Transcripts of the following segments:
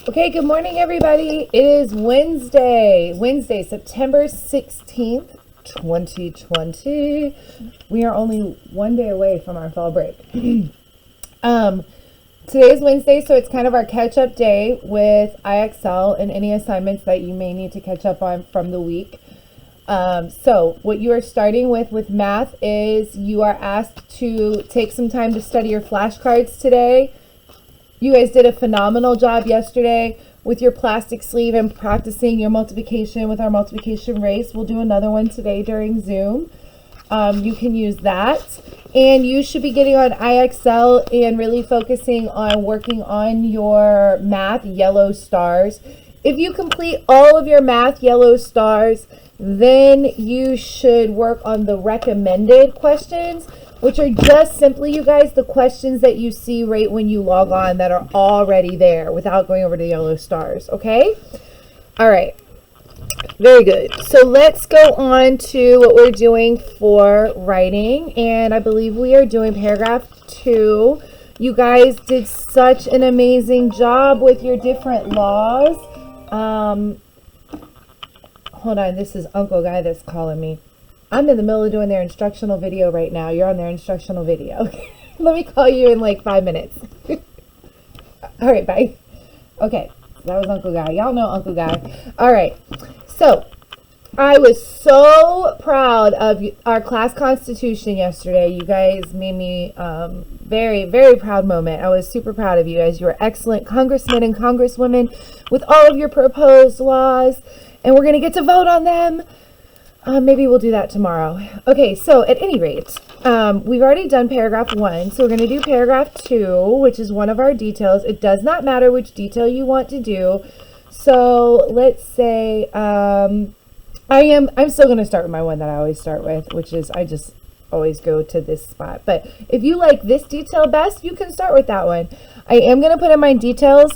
Okay, good morning, everybody. It is Wednesday, September 16th, 2020. We are only one day away from our fall break. Today is Wednesday, so it's kind of our catch-up day with IXL and any assignments that you may need to catch up on from the week. So what you are starting with math is you are asked to take some time to study your flashcards today. You guys did a phenomenal job yesterday with your plastic sleeve and practicing your multiplication with our multiplication race. We'll do another one today during Zoom. You can use that. And you should be getting on IXL and really focusing on working on your math yellow stars. If you complete all of your math yellow stars, then you should work on the recommended questions, which are just simply, you guys, the questions that you see right when you log on that are already there without going over to yellow stars, okay? All right, very good. So let's go on to what we're doing for writing, and I believe we are doing paragraph 2. You guys did such an amazing job with your different laws. Hold on, this is Uncle Guy that's calling me. I'm in the middle of doing their instructional video right now. You're on their instructional video. Let me call you in like 5 minutes. All right, bye. Okay, that was Uncle Guy. Y'all know Uncle Guy. All right, so I was so proud of our class constitution yesterday. You guys made me very, very proud moment. I was super proud of you guys. You were excellent congressmen and congresswomen with all of your proposed laws, and we're going to get to vote on them. Maybe we'll do that tomorrow. Okay, so at any rate, we've already done paragraph 1, so we're going to do paragraph 2, which is one of our details. It does not matter which detail you want to do. So let's say I'm still going to start with my one that I always start with, which is I just always go to this spot. But if you like this detail best, you can start with that one. I am going to put in my details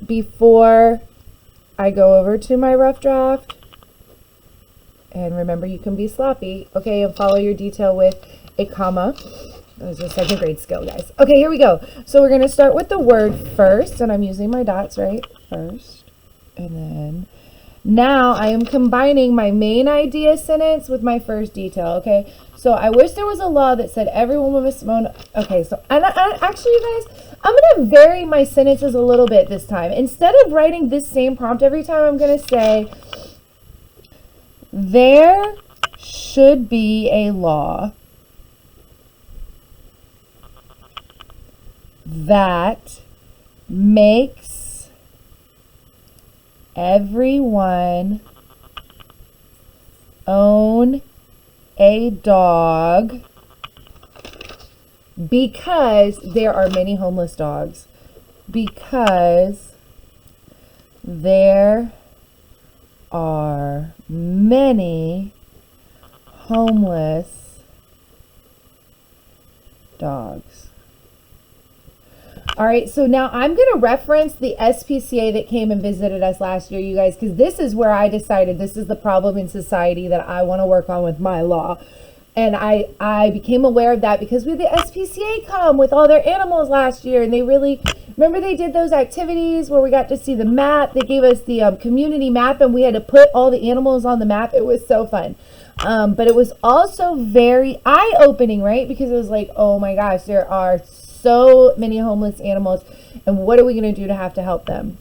before I go over to my rough draft. And remember, you can be sloppy, okay, and follow your detail with a comma. That was a second grade skill, guys. Okay, here we go. So we're going to start with the word first, and I'm using my dots, right? First, and then now I am combining my main idea sentence with my first detail, okay? So I wish there was a law that said every woman must own. Okay, so actually, you guys, I'm going to vary my sentences a little bit this time. Instead of writing this same prompt every time, I'm going to say, there should be a law that makes everyone own a dog because there are many homeless dogs. Because there are many homeless dogs. All right, so now I'm going to reference the SPCA that came and visited us last year, you guys, because this is where I decided this is the problem in society that I want to work on with my law. And I became aware of that because we had the SPCA come with all their animals last year, and they really, remember they did those activities where we got to see the map. They gave us the community map, and we had to put all the animals on the map. It was so fun. But it was also very eye-opening, right? Because it was like, oh my gosh, there are so many homeless animals, and what are we going to do to have to help them?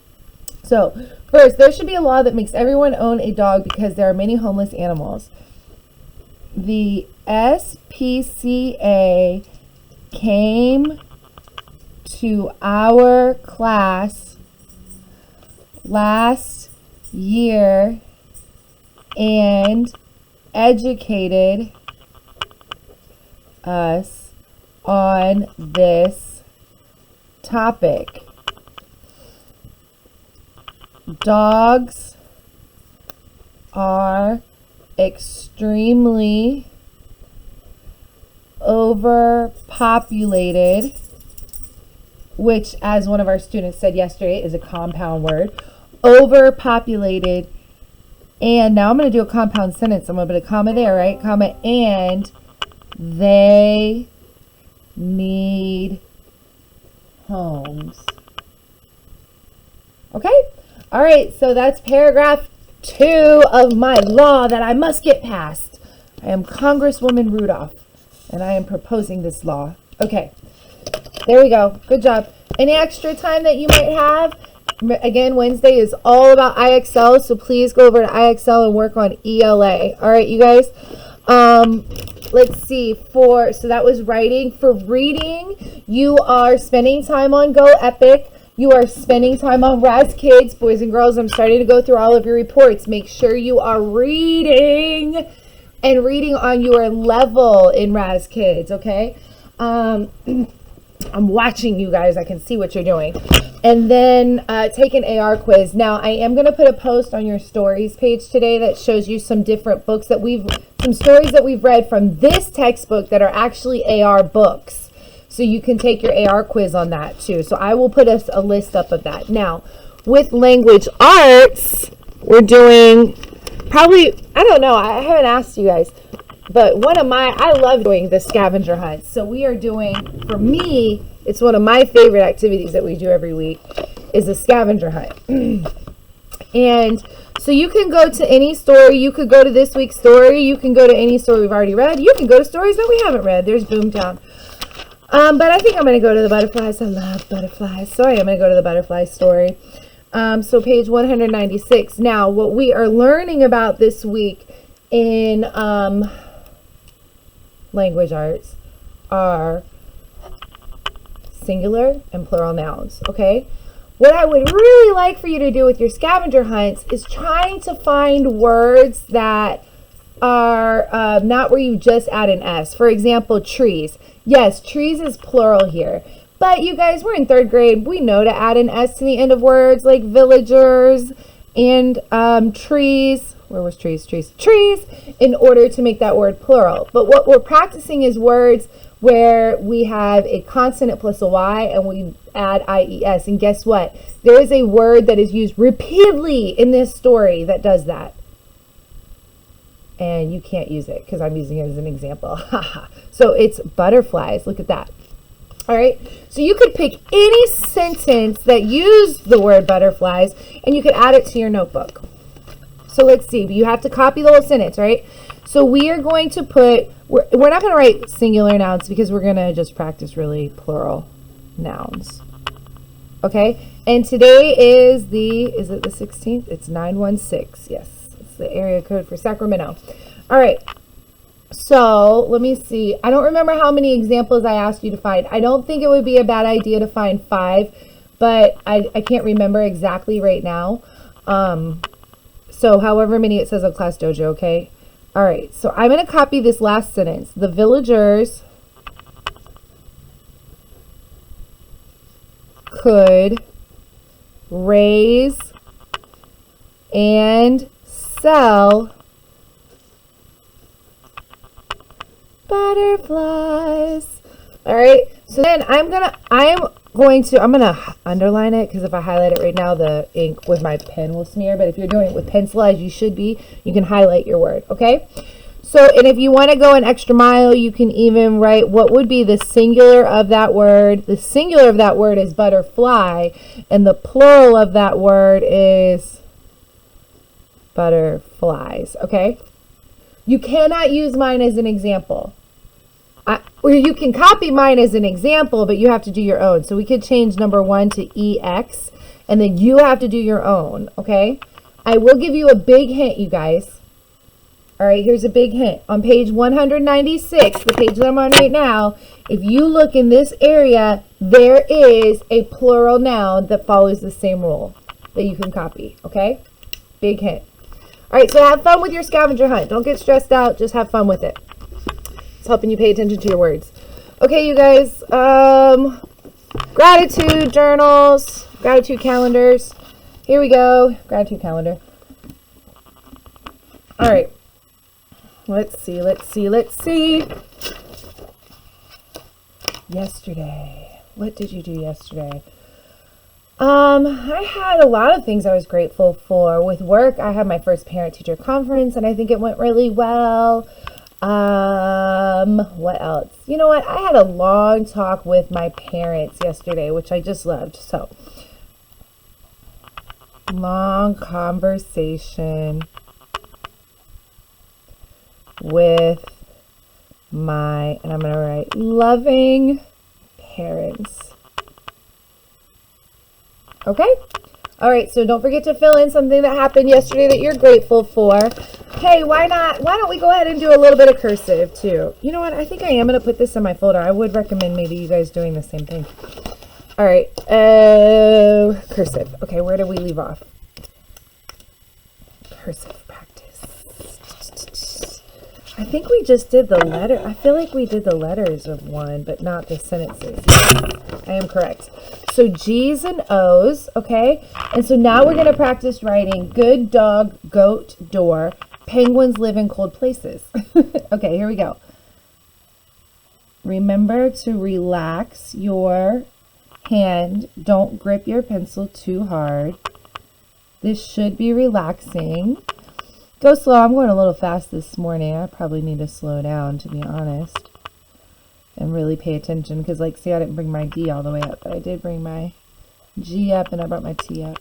So first, there should be a law that makes everyone own a dog because there are many homeless animals. The SPCA came to our class last year and educated us on this topic. Dogs are extremely overpopulated, which, as one of our students said yesterday, is a compound word. Overpopulated. And now I'm going to do a compound sentence. I'm going to put a comma there, right? Comma, and they need homes. Okay? All right, so that's paragraph 2 of my law that I must get passed. I am Congresswoman Rudolph, and I am proposing this law. Okay, there we go. Good job. Any extra time that you might have? Again, Wednesday is all about IXL, so please go over to IXL and work on ELA. All right, you guys? Let's see. So that was writing. For reading, you are spending time on Go Epic. You are spending time on Raz Kids. Boys and girls, I'm starting to go through all of your reports. Make sure you are reading and reading on your level in Raz Kids, okay? I'm watching you guys. I can see what you're doing. And then take an AR quiz. Now, I am going to put a post on your stories page today that shows you some different books that some stories that we've read from this textbook that are actually AR books. So you can take your AR quiz on that too. So I will put a list up of that. Now, with language arts, we're doing probably, I don't know, I haven't asked you guys, but I love doing the scavenger hunt. So we are doing, for me, it's one of my favorite activities that we do every week is a scavenger hunt. And so you can go to any story. You could go to this week's story. You can go to any story we've already read. You can go to stories that we haven't read. There's Boomtown. But I think I'm going to go to the butterflies. I love butterflies. So I am going to go to the butterfly story. So page 196. Now, what we are learning about this week in language arts are singular and plural nouns, okay? What I would really like for you to do with your scavenger hunts is trying to find words that are not where you just add an S. For example, trees. Yes, trees is plural here. But you guys, we're in 3rd grade. We know to add an S to the end of words like villagers and trees. Where was trees? Trees in order to make that word plural. But what we're practicing is words where we have a consonant plus a Y and we add IES. And guess what? There is a word that is used repeatedly in this story that does that. And you can't use it because I'm using it as an example. So it's butterflies. Look at that. All right. So you could pick any sentence that used the word butterflies and you could add it to your notebook. So let's see. You have to copy the whole sentence, right? So we are going to we're not going to write singular nouns because we're going to just practice really plural nouns. Okay. And today is it the 16th? It's 916. Yes. The area code for Sacramento. All right. So let me see. I don't remember how many examples I asked you to find. I don't think it would be a bad idea to find 5, but I can't remember exactly right now. So however many it says on Class Dojo, okay? All right. So I'm going to copy this last sentence. The villagers could raise and sell butterflies. All right. So then I'm going to underline it because if I highlight it right now, the ink with my pen will smear. But if you're doing it with pencil, as you should be, you can highlight your word. Okay. So, and if you want to go an extra mile, you can even write what would be the singular of that word. The singular of that word is butterfly, and the plural of that word is butterflies, okay? You cannot use mine as an example. Or you can copy mine as an example, but you have to do your own. So we could change number 1 to EX, and then you have to do your own, okay? I will give you a big hint, you guys. All right, here's a big hint. On page 196, the page that I'm on right now, if you look in this area, there is a plural noun that follows the same rule that you can copy, okay? Big hint. All right, so have fun with your scavenger hunt. Don't get stressed out. Just have fun with it. It's helping you pay attention to your words. Okay, you guys. Gratitude journals, gratitude calendars. Here we go. Gratitude calendar. All right. Let's see. Yesterday. What did you do yesterday? I had a lot of things I was grateful for. With work, I had my first parent-teacher conference, and I think it went really well. What else? You know what? I had a long talk with my parents yesterday, which I just loved. So, long conversation with my, and I'm going to write, loving parents. Okay? All right, so don't forget to fill in something that happened yesterday that you're grateful for. Hey, why don't we go ahead and do a little bit of cursive too? You know what? I think I am going to put this in my folder. I would recommend maybe you guys doing the same thing. All right, cursive. Okay, where do we leave off? Cursive practice. I think we just did the letter. I feel like we did the letters of one, but not the sentences. I am correct. So G's and O's, okay? And so now we're going to practice writing good dog, goat, door. Penguins live in cold places. Okay, here we go. Remember to relax your hand. Don't grip your pencil too hard. This should be relaxing. Go slow. I'm going a little fast this morning. I probably need to slow down, to be honest, and really pay attention because, like, see, I didn't bring my D all the way up, but I did bring my G up and I brought my T up.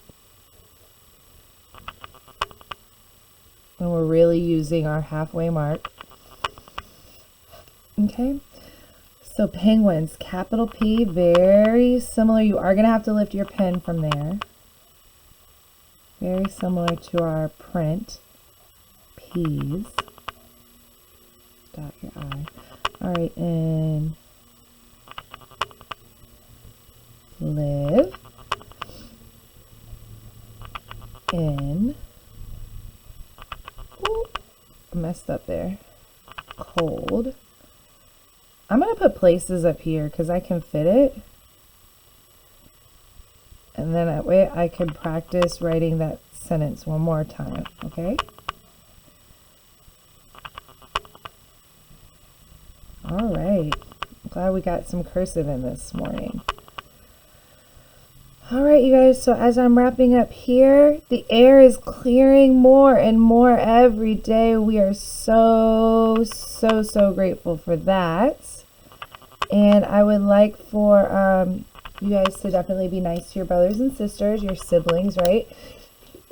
And we're really using our halfway mark. Okay. So penguins, capital P, very similar. You are going to have to lift your pen from there. Very similar to our print. P's. Dot your I. All right, and live in, ooh, I messed up there, cold. I'm going to put places up here because I can fit it. And then that way I can practice writing that sentence one more time, okay? All right. Glad we got some cursive in this morning. All right, you guys, so as I'm wrapping up here, the air is clearing more and more every day. We are so grateful for that. And I would like for you guys to definitely be nice to your brothers and sisters, your siblings, right?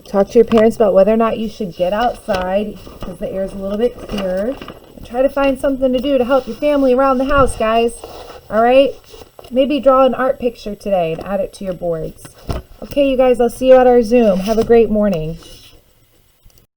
Talk to your parents about whether or not you should get outside because the air is a little bit clearer. And try to find something to do to help your family around the house, guys. All right? Maybe draw an art picture today and add it to your boards. Okay, you guys, I'll see you at our Zoom. Have a great morning.